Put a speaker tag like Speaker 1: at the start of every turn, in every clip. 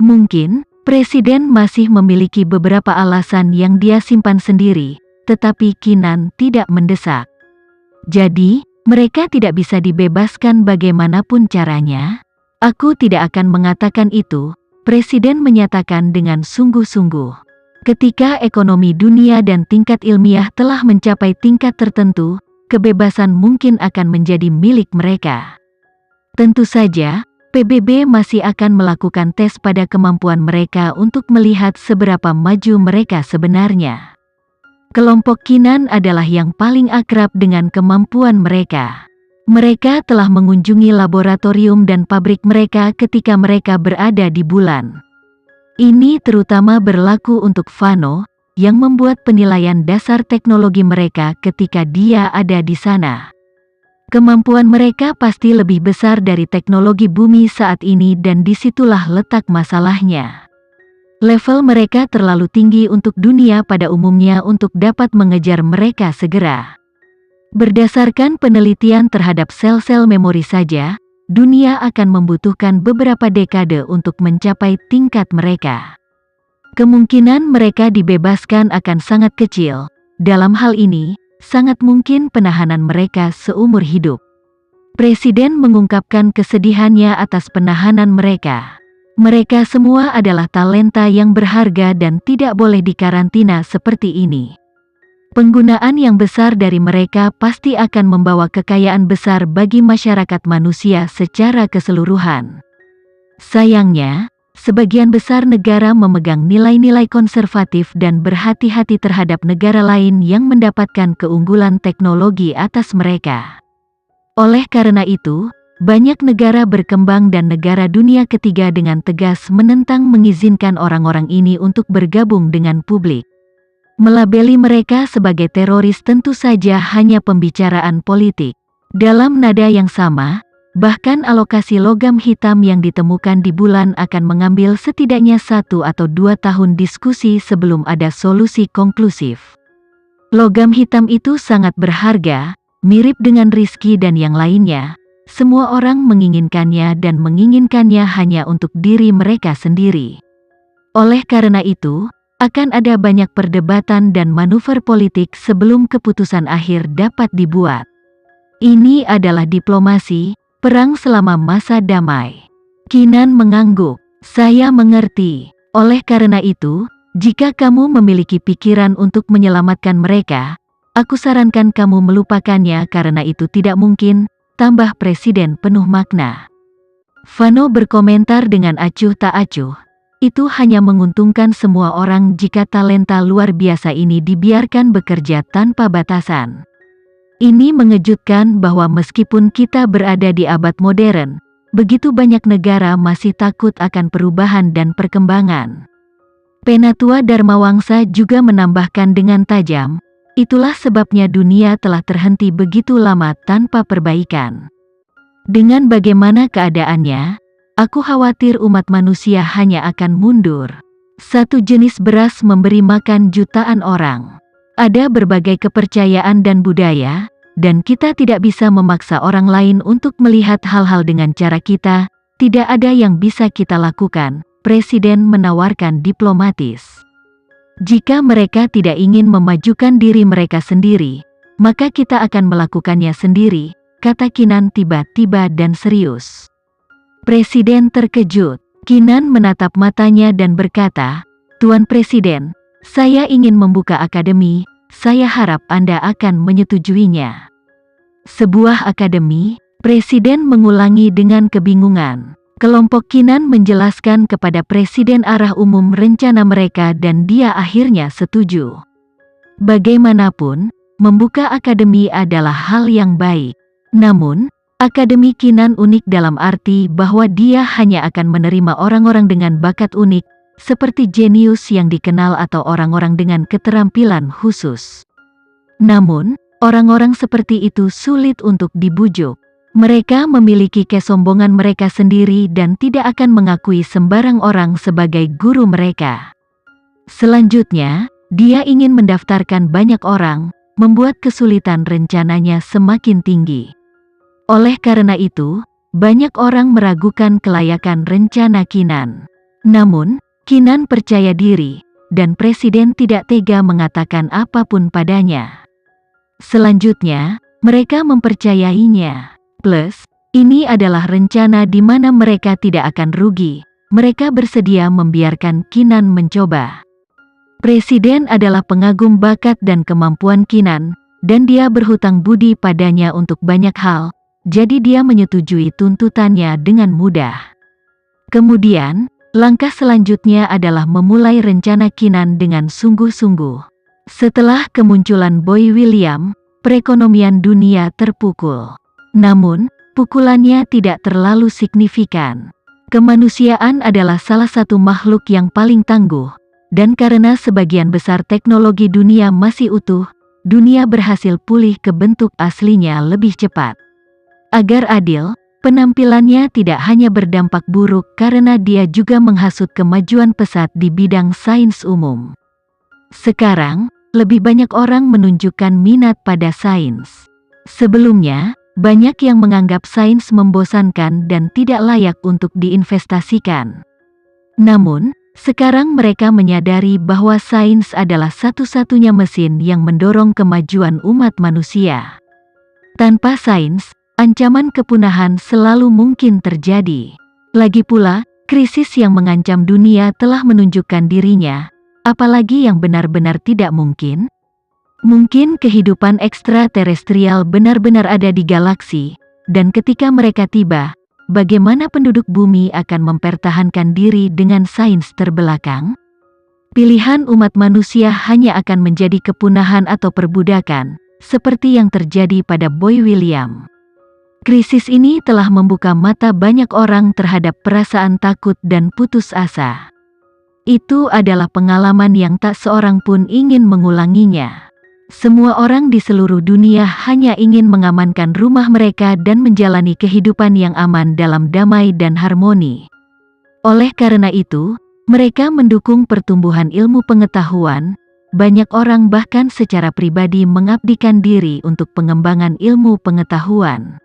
Speaker 1: Mungkin, Presiden masih memiliki beberapa alasan yang dia simpan sendiri, tetapi Kinan tidak mendesak. Jadi, mereka tidak bisa dibebaskan bagaimanapun caranya. Aku tidak akan mengatakan itu, Presiden menyatakan dengan sungguh-sungguh. Ketika ekonomi dunia dan tingkat ilmiah telah mencapai tingkat tertentu, kebebasan mungkin akan menjadi milik mereka. Tentu saja, PBB masih akan melakukan tes pada kemampuan mereka untuk melihat seberapa maju mereka sebenarnya. Kelompok Kinan adalah yang paling akrab dengan kemampuan mereka. Mereka telah mengunjungi laboratorium dan pabrik mereka ketika mereka berada di bulan. Ini terutama berlaku untuk Fano, yang membuat penilaian dasar teknologi mereka ketika dia ada di sana. Kemampuan mereka pasti lebih besar dari teknologi bumi saat ini dan disitulah letak masalahnya. Level mereka terlalu tinggi untuk dunia pada umumnya untuk dapat mengejar mereka segera. Berdasarkan penelitian terhadap sel-sel memori saja, dunia akan membutuhkan beberapa dekade untuk mencapai tingkat mereka. Kemungkinan mereka dibebaskan akan sangat kecil. Dalam hal ini, sangat mungkin penahanan mereka seumur hidup. Presiden mengungkapkan kesedihannya atas penahanan mereka. Mereka semua adalah talenta yang berharga dan tidak boleh dikarantina seperti ini. Penggunaan yang besar dari mereka pasti akan membawa kekayaan besar bagi masyarakat manusia secara keseluruhan. Sayangnya, sebagian besar negara memegang nilai-nilai konservatif dan berhati-hati terhadap negara lain yang mendapatkan keunggulan teknologi atas mereka. Oleh karena itu, banyak negara berkembang dan negara dunia ketiga dengan tegas menentang mengizinkan orang-orang ini untuk bergabung dengan publik. Melabeli mereka sebagai teroris tentu saja hanya pembicaraan politik. Dalam nada yang sama, bahkan alokasi logam hitam yang ditemukan di bulan akan mengambil setidaknya 1 atau 2 tahun diskusi sebelum ada solusi konklusif. Logam hitam itu sangat berharga, mirip dengan Rizky dan yang lainnya. Semua orang menginginkannya dan menginginkannya hanya untuk diri mereka sendiri. Oleh karena itu, akan ada banyak perdebatan dan manuver politik sebelum keputusan akhir dapat dibuat. Ini adalah diplomasi, perang selama masa damai. Kinan mengangguk. Saya mengerti. Oleh karena itu, jika kamu memiliki pikiran untuk menyelamatkan mereka, aku sarankan kamu melupakannya karena itu tidak mungkin, tambah Presiden penuh makna. Fano berkomentar dengan acuh tak acuh. Itu hanya menguntungkan semua orang jika talenta luar biasa ini dibiarkan bekerja tanpa batasan. Ini mengejutkan bahwa meskipun kita berada di abad modern, begitu banyak negara masih takut akan perubahan dan perkembangan. Penatua Dharmawangsa juga menambahkan dengan tajam, itulah sebabnya dunia telah terhenti begitu lama tanpa perbaikan. Dengan bagaimana keadaannya, aku khawatir umat manusia hanya akan mundur. Satu jenis beras memberi makan jutaan orang. Ada berbagai kepercayaan dan budaya, dan kita tidak bisa memaksa orang lain untuk melihat hal-hal dengan cara kita. Tidak ada yang bisa kita lakukan, Presiden menawarkan diplomatis. Jika mereka tidak ingin memajukan diri mereka sendiri, maka kita akan melakukannya sendiri, kata Kinan tiba-tiba dan serius. Presiden terkejut. Kinan menatap matanya dan berkata, Tuan Presiden, saya ingin membuka akademi, saya harap Anda akan menyetujuinya. Sebuah akademi? Presiden mengulangi dengan kebingungan. Kelompok Kinan menjelaskan kepada Presiden arah umum rencana mereka dan dia akhirnya setuju. Bagaimanapun, membuka akademi adalah hal yang baik. Namun, Akademi Kinan unik dalam arti bahwa dia hanya akan menerima orang-orang dengan bakat unik, seperti jenius yang dikenal atau orang-orang dengan keterampilan khusus. Namun, orang-orang seperti itu sulit untuk dibujuk. Mereka memiliki kesombongan mereka sendiri dan tidak akan mengakui sembarang orang sebagai guru mereka. Selanjutnya, dia ingin mendaftarkan banyak orang, membuat kesulitan rencananya semakin tinggi. Oleh karena itu, banyak orang meragukan kelayakan rencana Kinan. Namun, Kinan percaya diri, dan Presiden tidak tega mengatakan apapun padanya. Selanjutnya, mereka mempercayainya. Plus, ini adalah rencana di mana mereka tidak akan rugi. Mereka bersedia membiarkan Kinan mencoba. Presiden adalah pengagum bakat dan kemampuan Kinan, dan dia berhutang budi padanya untuk banyak hal, jadi dia menyetujui tuntutannya dengan mudah. Kemudian, langkah selanjutnya adalah memulai rencana Kinan dengan sungguh-sungguh. Setelah kemunculan Boy William, perekonomian dunia terpukul. Namun, pukulannya tidak terlalu signifikan. Kemanusiaan adalah salah satu makhluk yang paling tangguh, dan karena sebagian besar teknologi dunia masih utuh, dunia berhasil pulih ke bentuk aslinya lebih cepat. Agar adil, penampilannya tidak hanya berdampak buruk karena dia juga menghasut kemajuan pesat di bidang sains umum. Sekarang, lebih banyak orang menunjukkan minat pada sains. Sebelumnya, banyak yang menganggap sains membosankan dan tidak layak untuk diinvestasikan. Namun, sekarang mereka menyadari bahwa sains adalah satu-satunya mesin yang mendorong kemajuan umat manusia. Tanpa sains, ancaman kepunahan selalu mungkin terjadi. Lagi pula, krisis yang mengancam dunia telah menunjukkan dirinya, apalagi yang benar-benar tidak mungkin. Mungkin kehidupan ekstraterestrial benar-benar ada di galaksi, dan ketika mereka tiba, bagaimana penduduk bumi akan mempertahankan diri dengan sains terbelakang? Pilihan umat manusia hanya akan menjadi kepunahan atau perbudakan, seperti yang terjadi pada Boy William. Krisis ini telah membuka mata banyak orang terhadap perasaan takut dan putus asa. Itu adalah pengalaman yang tak seorang pun ingin mengulanginya. Semua orang di seluruh dunia hanya ingin mengamankan rumah mereka dan menjalani kehidupan yang aman dalam damai dan harmoni. Oleh karena itu, mereka mendukung pertumbuhan ilmu pengetahuan. Banyak orang bahkan secara pribadi mengabdikan diri untuk pengembangan ilmu pengetahuan.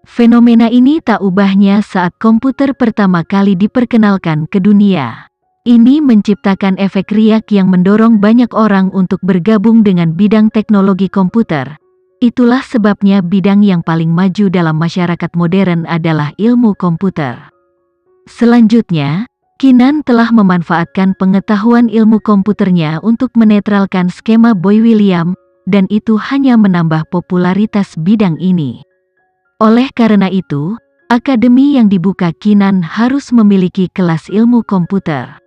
Speaker 1: Fenomena ini tak ubahnya saat komputer pertama kali diperkenalkan ke dunia. Ini menciptakan efek riak yang mendorong banyak orang untuk bergabung dengan bidang teknologi komputer. Itulah sebabnya bidang yang paling maju dalam masyarakat modern adalah ilmu komputer. Selanjutnya, Kinan telah memanfaatkan pengetahuan ilmu komputernya untuk menetralkan skema Boy William, dan itu hanya menambah popularitas bidang ini. Oleh karena itu, akademi yang dibuka Kinan harus memiliki kelas ilmu komputer.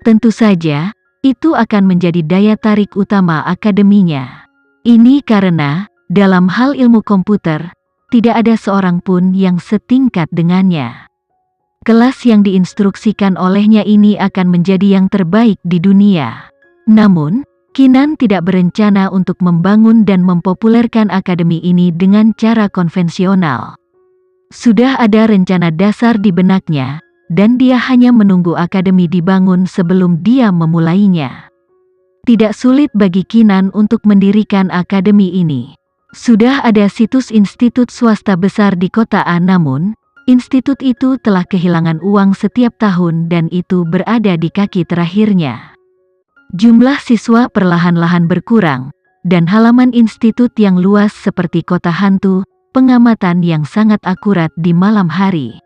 Speaker 1: Tentu saja, itu akan menjadi daya tarik utama akademinya. Ini karena, dalam hal ilmu komputer, tidak ada seorang pun yang setingkat dengannya. Kelas yang diinstruksikan olehnya ini akan menjadi yang terbaik di dunia. Namun, Kinan tidak berencana untuk membangun dan mempopulerkan akademi ini dengan cara konvensional. Sudah ada rencana dasar di benaknya, dan dia hanya menunggu akademi dibangun sebelum dia memulainya. Tidak sulit bagi Kinan untuk mendirikan akademi ini. Sudah ada situs institut swasta besar di kota A, namun institut itu telah kehilangan uang setiap tahun dan itu berada di kaki terakhirnya. Jumlah siswa perlahan-lahan berkurang, dan halaman institut yang luas seperti kota hantu, pengamatan yang sangat akurat di malam hari.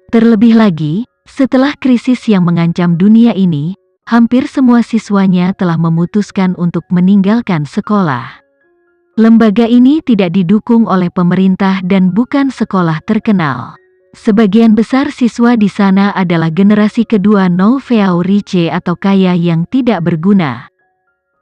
Speaker 1: Terlebih lagi, setelah krisis yang mengancam dunia ini, hampir semua siswanya telah memutuskan untuk meninggalkan sekolah. Lembaga ini tidak didukung oleh pemerintah dan bukan sekolah terkenal. Sebagian besar siswa di sana adalah generasi kedua nouveau riche atau kaya yang tidak berguna.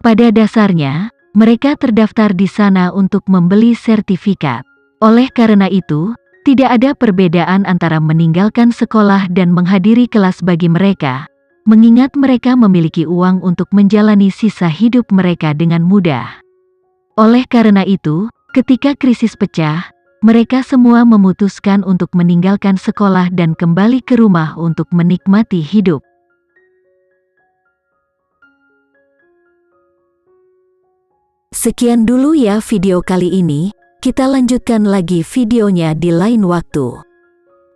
Speaker 1: Pada dasarnya, mereka terdaftar di sana untuk membeli sertifikat. Oleh karena itu, tidak ada perbedaan antara meninggalkan sekolah dan menghadiri kelas bagi mereka, mengingat mereka memiliki uang untuk menjalani sisa hidup mereka dengan mudah. Oleh karena itu, ketika krisis pecah, mereka semua memutuskan untuk meninggalkan sekolah dan kembali ke rumah untuk menikmati hidup. Sekian dulu ya video kali ini, kita lanjutkan lagi videonya di lain waktu.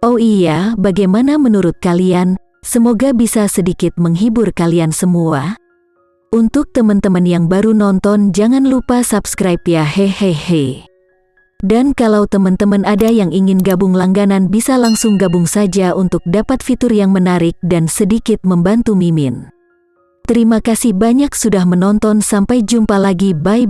Speaker 1: Oh iya, bagaimana menurut kalian? Semoga bisa sedikit menghibur kalian semua. Untuk teman-teman yang baru nonton, jangan lupa subscribe ya, hehehe. Dan kalau teman-teman ada yang ingin gabung langganan, bisa langsung gabung saja untuk dapat fitur yang menarik dan sedikit membantu Mimin. Terima kasih banyak sudah menonton, sampai jumpa lagi, bye.